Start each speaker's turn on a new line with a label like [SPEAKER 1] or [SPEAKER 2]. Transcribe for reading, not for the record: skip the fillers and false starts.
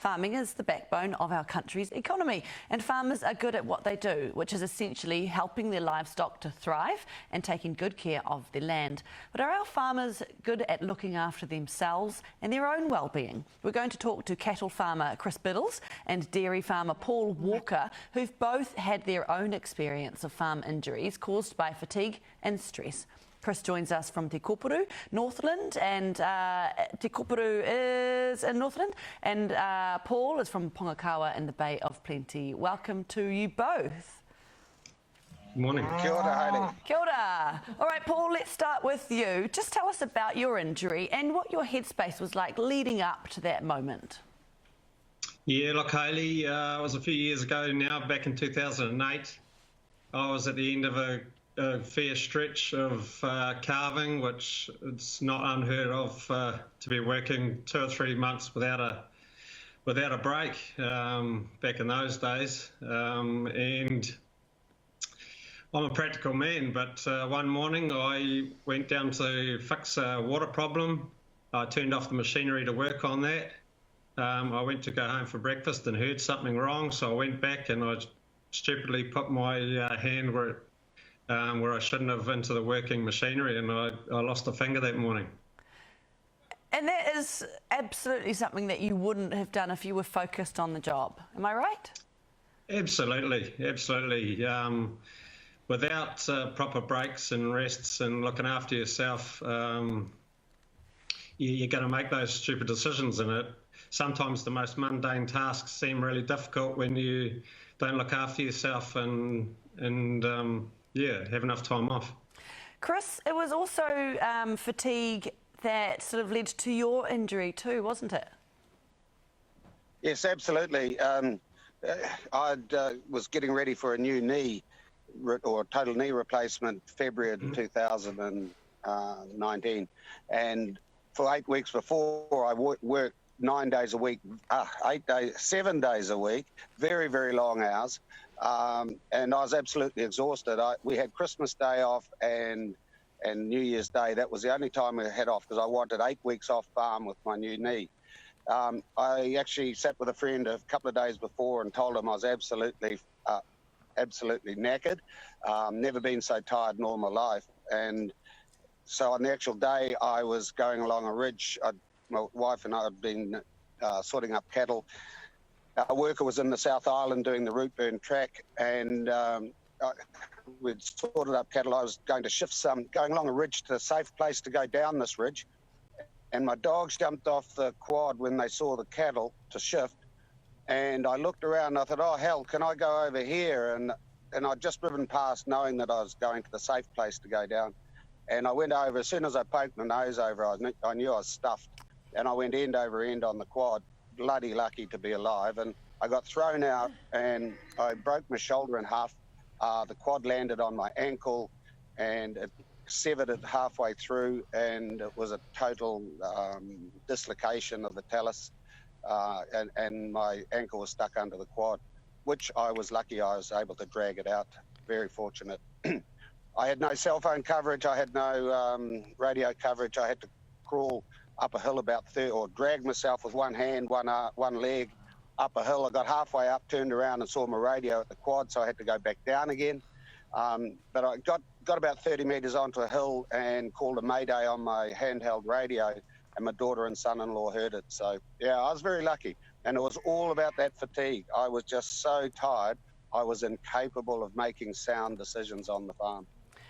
[SPEAKER 1] Farming is the backbone of our country's economy, and farmers are good at what they do, which is essentially helping their livestock to thrive and taking good care of their land. But are our farmers good at looking after themselves and their own well-being? We're going to talk to cattle farmer Chris Biddles and dairy farmer Paul Walker, who've both had their own experience of farm injuries caused by fatigue and stress. Chris joins us from Te Kopuru, Northland, and Te Kopuru is in Northland, and Paul is from Pongakawa in the Bay of Plenty. Welcome to you both.
[SPEAKER 2] Good morning.
[SPEAKER 3] Kia ora, Hayley.
[SPEAKER 1] Kia ora. All right, Paul, let's start with you. Just tell us about your injury and what your headspace was like leading up to that moment.
[SPEAKER 2] Yeah, look, Hayley, it was a few years ago now, back in 2008. I was at the end of a fair stretch of calving, which it's not unheard of to be working 2 or 3 months without a break back in those days. And I'm a practical man, but one morning I went down to fix a water problem. I turned off the machinery to work on that. I went to go home for breakfast and heard something wrong, so I went back and I stupidly put my hand where I shouldn't have into the working machinery, and I lost a finger that morning.
[SPEAKER 1] And that is absolutely something that you wouldn't have done if you were focused on the job. Am I right? Absolutely.
[SPEAKER 2] Without proper breaks and rests and looking after yourself, you're going to make those stupid decisions, and sometimes the most mundane tasks seem really difficult when you don't look after yourself and have enough time off.
[SPEAKER 1] Chris, it was also fatigue that sort of led to your injury too, wasn't it?
[SPEAKER 3] Yes, absolutely. I was getting ready for a new knee or total knee replacement February of 2019, and for 8 weeks before I worked 9 days a week, 7 days a week, very, very long hours. And I was absolutely exhausted. We had Christmas Day off and New Year's Day. That was the only time we had off because I wanted 8 weeks off farm with my new knee. I actually sat with a friend a couple of days before and told him I was absolutely knackered. Never been so tired in all my life. And so on the actual day, I was going along a ridge. My wife and I had been sorting up cattle. Our worker was in the South Island doing the root burn track, and we'd sorted up cattle. I was going to shift some, going along a ridge to a safe place to go down this ridge, and my dogs jumped off the quad when they saw the cattle to shift, and I looked around and I thought, oh hell, can I go over here? And I'd just driven past knowing that I was going to the safe place to go down, and I went over. As soon as I poked my nose over, I knew I was stuffed, and I went end over end on the quad. Bloody lucky to be alive, and I got thrown out and I broke my shoulder in half. The quad landed on my ankle and it severed it halfway through, and it was a total dislocation of the talus, and my ankle was stuck under the quad, which I was lucky I was able to drag it out. Very fortunate. I had no cell phone coverage, I had no radio coverage. I had to crawl up a hill about 30, or drag myself with one hand, one leg up a hill. I got halfway up, turned around and saw my radio at the quad, so I had to go back down again. But I got about 30 metres onto a hill and called a mayday on my handheld radio, and my daughter and son-in-law heard it. So yeah, I was very lucky, and it was all about that fatigue. I was just so tired, I was incapable of making sound decisions on the farm.